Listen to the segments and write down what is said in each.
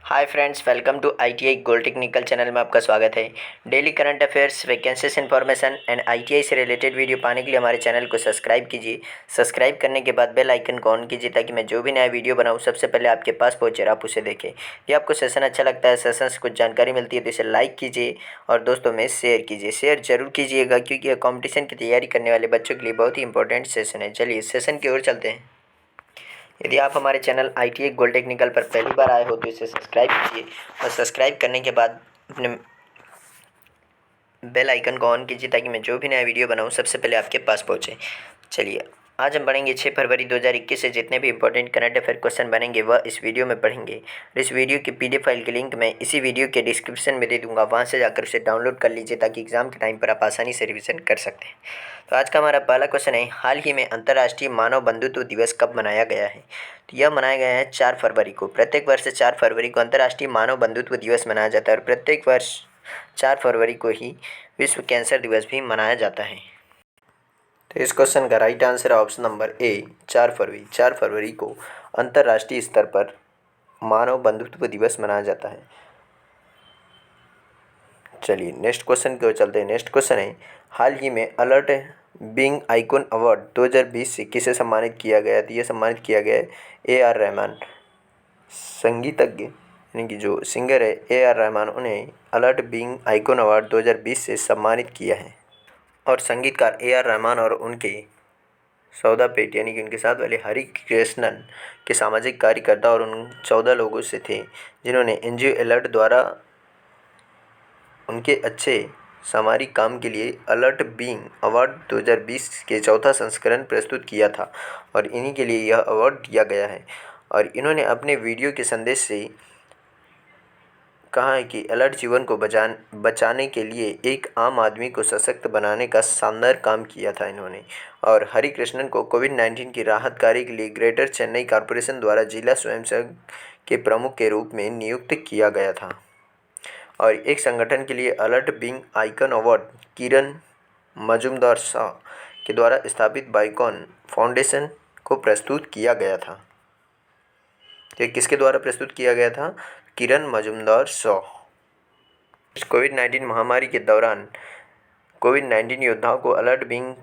Hi friends, welcome to ITI gold technical channel में आपका स्वागत है। Daily current affairs, vacancies information and ITI से रिलेटेड वीडियो पाने के लिए हमारे चैनल को सब्सक्राइब कीजिए। सब्सक्राइब करने के बाद बेल आइकन को ऑन कीजिए ताकि मैं जो भी नया वीडियो बनाऊं सबसे पहले आपके पास पहुंचे और आप उसे देखें। यदि आपको सेशन अच्छा लगता है, सेशन से कुछ जानकारी मिलती है तो इसे लाइक कीजिए और दोस्तों में शेयर कीजिए। शेयर जरूर कीजिएगा क्योंकि यह कॉम्पिटिशन की तैयारी करने वाले बच्चों के लिए बहुत ही इंपॉर्टेंट सेशन है। चलिए सेशन की ओर चलते हैं। यदि आप हमारे चैनल आईटीआई गोल्ड टेक्निकल पर पहली बार आए हो तो इसे सब्सक्राइब कीजिए और सब्सक्राइब करने के बाद अपने बेल आइकन को ऑन कीजिए ताकि मैं जो भी नया वीडियो बनाऊं सबसे पहले आपके पास पहुंचे। चलिए आज हम पढ़ेंगे 6 फरवरी 2021 से जितने भी इंपॉर्टेंट करंट अफेयर क्वेश्चन बनेंगे वह इस वीडियो में पढ़ेंगे। और इस वीडियो की पीडीएफ फाइल की लिंक मैं इसी वीडियो के डिस्क्रिप्शन में दे दूंगा, वहां से जाकर उसे डाउनलोड कर लीजिए ताकि एग्जाम के टाइम पर आप आसानी से रिविजन कर सकते हैं। तो आज का हमारा पहला क्वेश्चन है, हाल ही में अंतर्राष्ट्रीय मानव बंधुत्व दिवस कब मनाया गया है? तो यह मनाया गया है 4 फरवरी को। प्रत्येक वर्ष 4 फरवरी को अंतर्राष्ट्रीय मानव बंधुत्व दिवस मनाया जाता है और प्रत्येक वर्ष 4 फरवरी को ही विश्व कैंसर दिवस भी मनाया जाता है। तो इस क्वेश्चन का राइट आंसर है ऑप्शन नंबर ए, 4 फरवरी को अंतर्राष्ट्रीय स्तर पर मानव बंधुत्व दिवस मनाया जाता है। चलिए नेक्स्ट क्वेश्चन की ओर चलते हैं। नेक्स्ट क्वेश्चन है, हाल ही में अलर्ट बीइंग आइकॉन अवार्ड 2020 से किसे सम्मानित किया गया? तो यह सम्मानित किया गया है ए आर रहमान, संगीतज्ञ यानी कि जो सिंगर है ए आर रहमान, उन्हें अलर्ट बीइंग आइकॉन अवार्ड 2020 से सम्मानित किया है। और संगीतकार ए आर रहमान और उनके सौदा पेट यानी कि उनके साथ वाले हरि कृष्णन के सामाजिक कार्यकर्ता और उन 14 लोगों से थे जिन्होंने एनजीओ अलर्ट द्वारा उनके अच्छे सामरिक काम के लिए अलर्ट बीइंग अवार्ड 2020 के चौथा संस्करण प्रस्तुत किया था और इन्हीं के लिए यह अवार्ड दिया गया है। और इन्होंने अपने वीडियो के संदेश से कहा है कि अलर्ट जीवन को बचाने के लिए एक आम आदमी को सशक्त बनाने का शानदार काम किया था इन्होंने। और हरि कृष्णन को कोविड-19 की राहत कार्य के लिए ग्रेटर चेन्नई कॉरपोरेशन द्वारा जिला स्वयंसेवक के प्रमुख के रूप में नियुक्त किया गया था। और एक संगठन के लिए अलर्ट बीइंग आइकन अवार्ड किरण मजुमदार शाह के द्वारा स्थापित बाइकॉन फाउंडेशन को प्रस्तुत किया गया था। ये किसके द्वारा प्रस्तुत किया गया था? किरण मजुमदार शाह। कोविड-19 महामारी के दौरान कोविड-19 योद्धाओं को अलर्ट बीइंग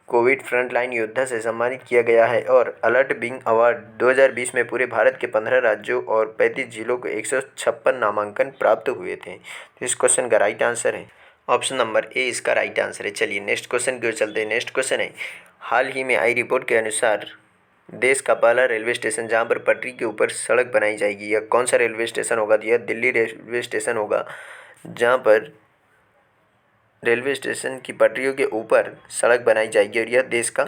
कोविड फ्रंटलाइन योद्धा से सम्मानित किया गया है। और अलर्ट बीइंग अवार्ड 2020 में पूरे भारत के 15 राज्यों और 35 जिलों को 156 नामांकन प्राप्त हुए थे। तो इस क्वेश्चन का राइट आंसर है ऑप्शन नंबर ए, इसका राइट आंसर है। चलिए नेक्स्ट क्वेश्चन की ओर चलते हैं। नेक्स्ट क्वेश्चन है, हाल ही में आई रिपोर्ट के अनुसार देश का पहला रेलवे स्टेशन जहां पर पटरी के ऊपर सड़क बनाई जाएगी, यह कौन सा रेलवे स्टेशन होगा? तो यह दिल्ली रेलवे स्टेशन होगा, जहां पर रेलवे स्टेशन की पटरियों के ऊपर सड़क बनाई जाएगी और यह देश का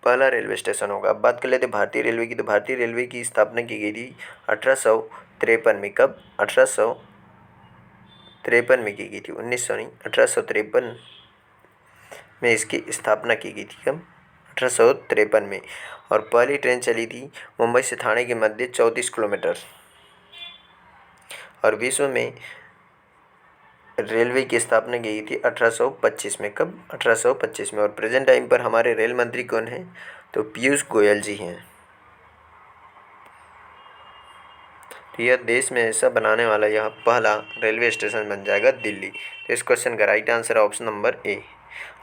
पहला रेलवे स्टेशन होगा। अब बात कर लेते हैं भारतीय रेलवे की। तो भारतीय रेलवे की स्थापना की गई थी 1853 में। कब? 1853 में की गई थी, 1900 नहीं, 1853 में इसकी स्थापना की गई थी। कब? 1853 में। और पहली ट्रेन चली थी मुंबई से ठाणे के मध्य 34 किलोमीटर। और विश्व में रेलवे की स्थापना की थी 1825 में। कब? 1825 में। और प्रेजेंट टाइम पर हमारे रेल मंत्री कौन हैं? तो पीयूष गोयल जी हैं। तो यह देश में ऐसा बनाने वाला यह पहला रेलवे स्टेशन बन जाएगा दिल्ली। तो इस क्वेश्चन का राइट आंसर है ऑप्शन नंबर ए।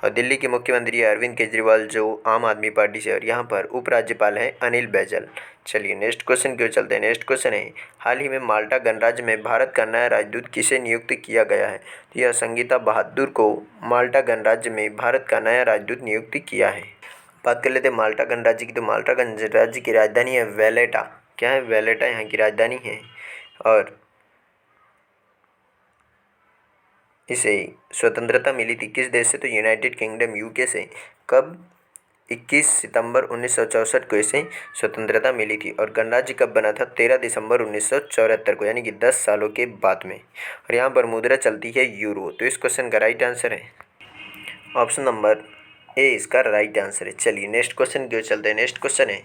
और दिल्ली के मुख्यमंत्री अरविंद केजरीवाल जो आम आदमी पार्टी से, और यहाँ पर उपराज्यपाल है अनिल बैजल। चलिए नेक्स्ट क्वेश्चन की ओर चलते हैं। नेक्स्ट क्वेश्चन है, हाल ही में माल्टा गणराज्य में भारत का नया राजदूत किसे नियुक्त किया गया है? तो यह संगीता बहादुर को माल्टा गणराज्य में भारत का नया राजदूत नियुक्त किया है। बात कर लेते हैं माल्टा गणराज्य की। तो माल्टा गणराज्य की राजधानी है वैलेटा। क्या है? वैलेटा यहाँ की राजधानी है। और इसे स्वतंत्रता मिली थी किस देश से? तो यूनाइटेड किंगडम यूके से। कब? 21 सितंबर 1964 को इसे स्वतंत्रता मिली थी। और गणराज्य कब बना था? 13 दिसंबर 1974 को, यानी कि 10 सालों के बाद में। और यहाँ पर मुद्रा चलती है यूरो। तो इस क्वेश्चन का राइट आंसर है ऑप्शन नंबर ए, इसका राइट आंसर है। चलिए नेक्स्ट क्वेश्चन की ओर चलते हैं। नेक्स्ट क्वेश्चन है,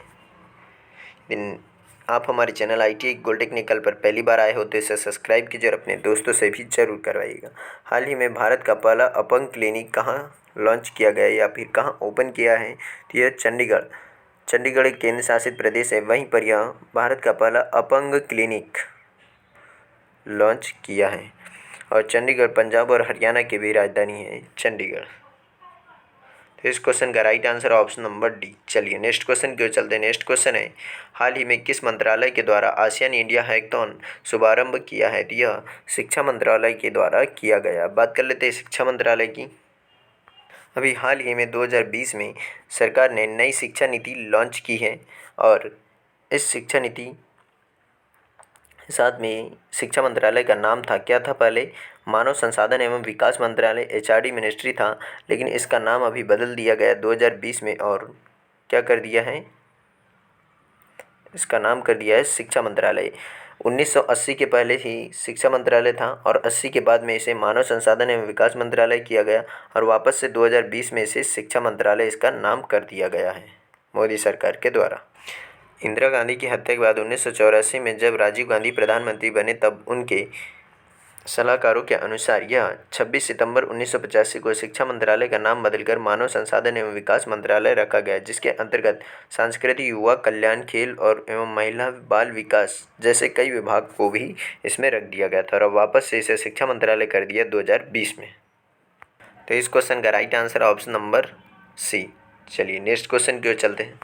आप हमारे चैनल आईटीआई गोल्ड टेक्निकल पर पहली बार आए हो तो इसे सब्सक्राइब कीजिए और अपने दोस्तों से भी जरूर करवाइएगा। हाल ही में भारत का पहला अपंग क्लिनिक कहाँ लॉन्च किया गया है या फिर कहाँ ओपन किया है? तो यह चंडीगढ़ एक केंद्र शासित प्रदेश है, वहीं पर यह भारत का पहला अपंग क्लिनिक लॉन्च किया है। और चंडीगढ़ पंजाब और हरियाणा की भी राजधानी है चंडीगढ़। तो इस क्वेश्चन का right answer option number D. चलिए नेक्स्ट क्वेश्चन की ओर चलते हैं। नेक्स्ट क्वेश्चन है, हाल ही में किस मंत्रालय के द्वारा आसियान इंडिया हैकाथॉन शुभारंभ किया है? तो यह शिक्षा मंत्रालय के द्वारा किया गया। बात कर लेते हैं शिक्षा मंत्रालय की। अभी हाल ही में 2020 में सरकार ने नई शिक्षा नीति लॉन्च की है और इस शिक्षा नीति साथ में शिक्षा मंत्रालय का नाम था, क्या था पहले? मानव संसाधन एवं विकास मंत्रालय, एचआरडी मिनिस्ट्री था, लेकिन इसका नाम अभी बदल दिया गया 2020 में और क्या कर दिया है? इसका नाम कर दिया है शिक्षा मंत्रालय। 1980 के पहले ही शिक्षा मंत्रालय था और 80 के बाद में इसे मानव संसाधन एवं विकास मंत्रालय किया गया और वापस से 2020 में इसे शिक्षा मंत्रालय इसका नाम कर दिया गया है मोदी सरकार के द्वारा। इंदिरा गांधी की हत्या के बाद 1984 में जब राजीव गांधी प्रधानमंत्री बने तब उनके सलाहकारों के अनुसार यह 26 सितंबर 1985 को शिक्षा मंत्रालय का नाम बदलकर मानव संसाधन एवं विकास मंत्रालय रखा गया, जिसके अंतर्गत सांस्कृतिक, युवा कल्याण, खेल और एवं महिला बाल विकास जैसे कई विभाग को भी इसमें रख दिया गया था और अब वापस से इसे शिक्षा मंत्रालय कर दिया 2020 में। तो इस क्वेश्चन का right answer option number C. चलिए नेक्स्ट क्वेश्चन की ओर चलते हैं।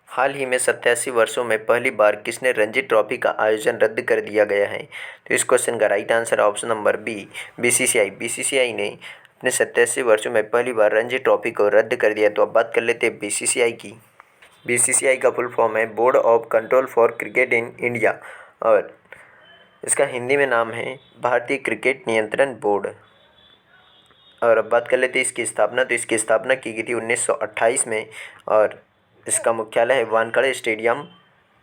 हाल ही में 87 वर्षों में पहली बार किसने रणजी ट्रॉफी का आयोजन रद्द कर दिया गया है? तो इस क्वेश्चन का right answer option number B, BCCI. BCCI ने अपने 87 वर्षों में पहली बार रणजी ट्रॉफी को रद्द कर दिया। तो अब बात कर लेते हैं बीसीसीआई की। बीसीसीआई का फुल फॉर्म है board of control for cricket in India और इसका हिंदी में नाम है भारतीय क्रिकेट नियंत्रण बोर्ड। और अब बात कर लेते हैं इसकी स्थापना। तो इसकी स्थापना की गई थी 1928 में और इसका मुख्यालय है वानखेड़े स्टेडियम,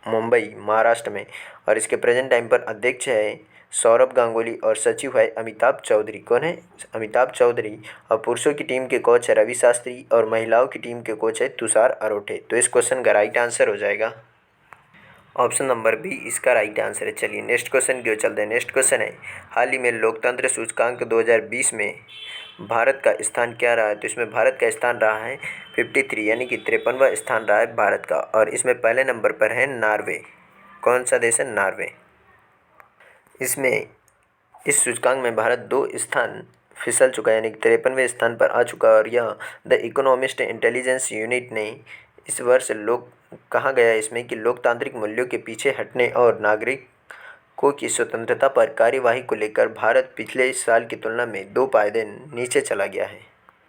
मुंबई, महाराष्ट्र में। और इसके प्रेजेंट टाइम पर अध्यक्ष है सौरभ गांगुली और सचिव है अमिताभ चौधरी। कौन है? अमिताभ चौधरी। और पुरुषों की टीम के कोच है रवि शास्त्री और महिलाओं की टीम के कोच है तुषार अरोठे। तो इस क्वेश्चन का राइट आंसर हो जाएगा ऑप्शन नंबर बी, इसका राइट आंसर है। चलिए नेक्स्ट क्वेश्चन की ओर चलते हैं। नेक्स्ट क्वेश्चन है, हाल ही में लोकतंत्र सूचकांक 2020 में भारत का स्थान क्या रहा है? तो इसमें भारत का स्थान रहा है 53 यानी कि 53वां स्थान रहा है भारत का और इसमें पहले नंबर पर है नॉर्वे। कौन सा देश है? नॉर्वे। इसमें इस सूचकांक में भारत 2 स्थान फिसल चुका है यानी कि 53वें स्थान पर आ चुका है और यह द इकोनॉमिस्ट इंटेलिजेंस यूनिट ने इस वर्ष कहा गया है इसमें कि लोकतांत्रिक मूल्यों के पीछे हटने और नागरिकों की स्वतंत्रता पर कार्यवाही को लेकर भारत पिछले साल की तुलना में 2 पायदान नीचे चला गया है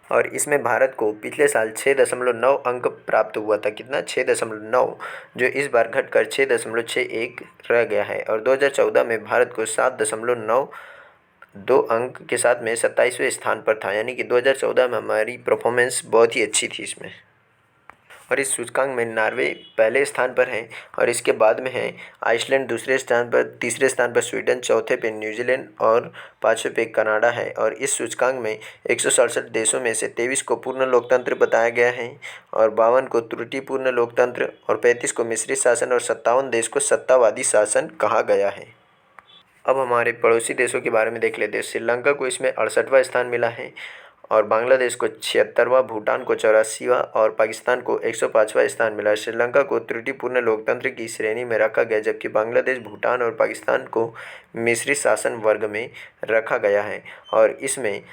और इसमें भारत को पिछले साल 6.9 अंक प्राप्त हुआ था। कितना? 6.9, जो इस बार घटकर 6.61 रह गया है और 2014 में भारत को 7.92 अंक के साथ में 27वें स्थान पर था यानी कि 2014 में हमारी परफॉर्मेंस बहुत ही अच्छी थी इसमें। और इस सूचकांक में नॉर्वे पहले स्थान पर है और इसके बाद में है आइसलैंड दूसरे स्थान पर, तीसरे स्थान पर स्वीडन, चौथे पे न्यूजीलैंड और पाँचवें पे कनाडा है। और इस सूचकांक में 167 देशों में से 23 को पूर्ण लोकतंत्र बताया गया है और 52 को त्रुटिपूर्ण लोकतंत्र और 35 को मिश्रित शासन और 57 देश को सत्तावादी शासन कहा गया है। अब हमारे पड़ोसी देशों के बारे में देख लेते हैं। श्रीलंका को इसमें 68वां स्थान मिला है और बांग्लादेश को 76वां, भूटान को 84वां और पाकिस्तान को 105वां स्थान मिला। श्रीलंका को त्रुटिपूर्ण लोकतंत्र की श्रेणी में रखा गया जबकि बांग्लादेश, भूटान और पाकिस्तान को मिश्रित शासन वर्ग में रखा गया है और इसमें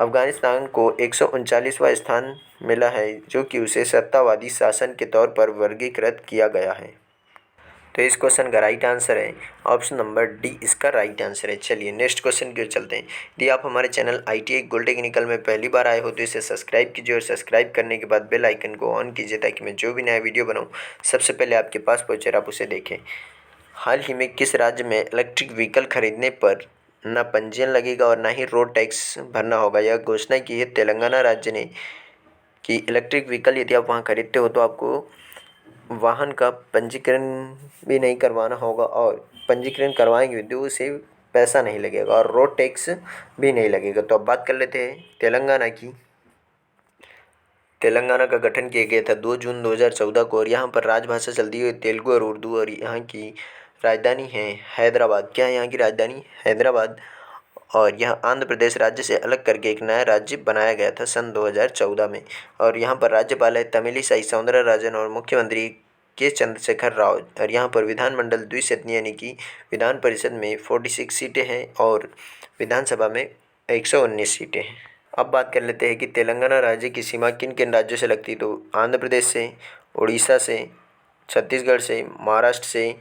अफगानिस्तान को 139वां स्थान मिला है जो कि उसे सत्तावादी शासन के तौर पर वर्गीकृत किया गया है। तो इस क्वेश्चन का राइट आंसर है ऑप्शन नंबर डी, इसका राइट आंसर है। चलिए नेक्स्ट क्वेश्चन की ओर चलते हैं। यदि आप हमारे चैनल ITI गोल्ड टेक्निकल में पहली बार आए हो तो इसे सब्सक्राइब कीजिए और सब्सक्राइब करने के बाद बेल आइकन को ऑन कीजिए ताकि मैं जो भी नया वीडियो बनाऊं सबसे पहले आपके पास पहुँचे और आप उसे देखें। हाल ही में किस राज्य में इलेक्ट्रिक व्हीकल खरीदने पर न पंजीयन लगेगा और न ही रोड टैक्स भरना होगा? यह घोषणा की है तेलंगाना राज्य ने कि इलेक्ट्रिक व्हीकल यदि आप वहाँ खरीदते हो तो आपको वाहन का पंजीकरण भी नहीं करवाना होगा और पंजीकरण करवाएंगे तो उसे पैसा नहीं लगेगा और रोड टैक्स भी नहीं लगेगा। तो अब बात कर लेते हैं तेलंगाना की। तेलंगाना का गठन किया गया था 2 जून 2014 को और यहाँ पर राजभाषा चलती है तेलुगु और उर्दू और यहाँ की राजधानी है हैदराबाद। क्या है यहाँ की राजधानी? हैदराबाद। और यह आंध्र प्रदेश राज्य से अलग करके एक नया राज्य बनाया गया था सन 2014 में और यहाँ पर राज्यपाल है तमिलिसाई सौंदरराजन और मुख्यमंत्री के चंद्रशेखर राव। और यहाँ पर विधानमंडल द्विसदनीय यानी कि विधान परिषद में 46 सीटें हैं और विधानसभा में 119 सीटें हैं। अब बात कर लेते हैं कि तेलंगाना राज्य की सीमा किन किन राज्यों से लगती है। तो आंध्र प्रदेश से, उड़ीसा से, छत्तीसगढ़ से, महाराष्ट्र से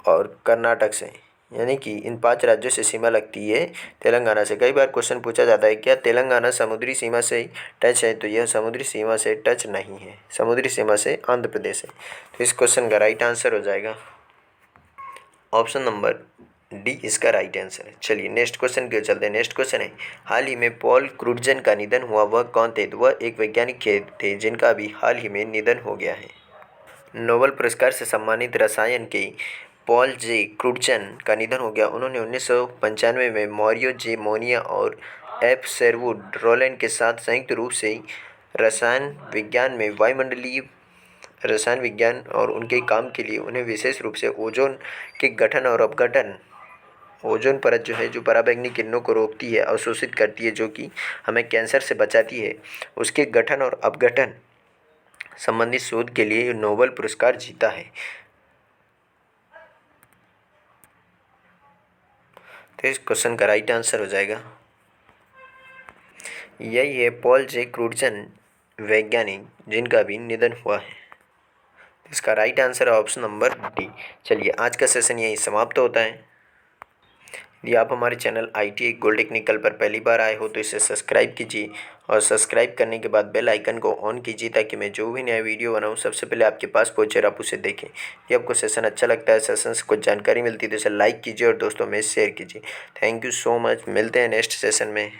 और कर्नाटक से, यानी कि इन 5 राज्यों से सीमा लगती है तेलंगाना से। कई बार क्वेश्चन पूछा जाता है क्या तेलंगाना समुद्री सीमा से टच है, तो यह समुद्री सीमा से टच नहीं है, समुद्री सीमा से आंध्र प्रदेश है। तो इस क्वेश्चन का राइट आंसर हो जाएगा ऑप्शन नंबर डी, इसका राइट आंसर है। चलिए नेक्स्ट क्वेश्चन के चलते हैं। नेक्स्ट क्वेश्चन है, हाल ही में पॉल क्रूटजन का निधन हुआ, वह कौन थे। तो वह एक वैज्ञानिक थे जिनका अभी हाल ही में निधन हो गया है। नोबेल पुरस्कार से सम्मानित रसायन के पॉल जे क्रूटजन का निधन हो गया। उन्होंने 1995 में मॉरियो जे मोनिया और एफ शेरवुड रोलैंड के साथ संयुक्त रूप से रसायन विज्ञान में वायुमंडलीय रसायन विज्ञान और उनके काम के लिए उन्हें विशेष रूप से ओजोन के गठन और अपघटन, ओजोन परत जो है जो पराबैंगनी किरणों को रोकती है, अवशोषित करती है, जो कि हमें कैंसर से बचाती है, उसके गठन और अपघटन संबंधित शोध के लिए नोबेल पुरस्कार जीता है। तो इस क्वेश्चन का राइट आंसर हो जाएगा, यही है पॉल जे क्रूटजन, वैज्ञानिक जिनका अभी निधन हुआ है। इसका राइट आंसर है ऑप्शन नंबर डी। चलिए आज का सेशन यहीं समाप्त होता है। यदि आप हमारे चैनल ITI गोल्ड टेक्निकल पर पहली बार आए हो तो इसे सब्सक्राइब कीजिए और सब्सक्राइब करने के बाद बेल आइकन को ऑन कीजिए ताकि मैं जो भी नया वीडियो बनाऊँ सबसे पहले आपके पास पहुँचे और आप उसे देखें। यदि आपको सेशन अच्छा लगता है, सेशन से कुछ जानकारी मिलती है तो इसे लाइक कीजिए और दोस्तों में शेयर कीजिए। Thank you so much. मिलते हैं नेक्स्ट सेशन में।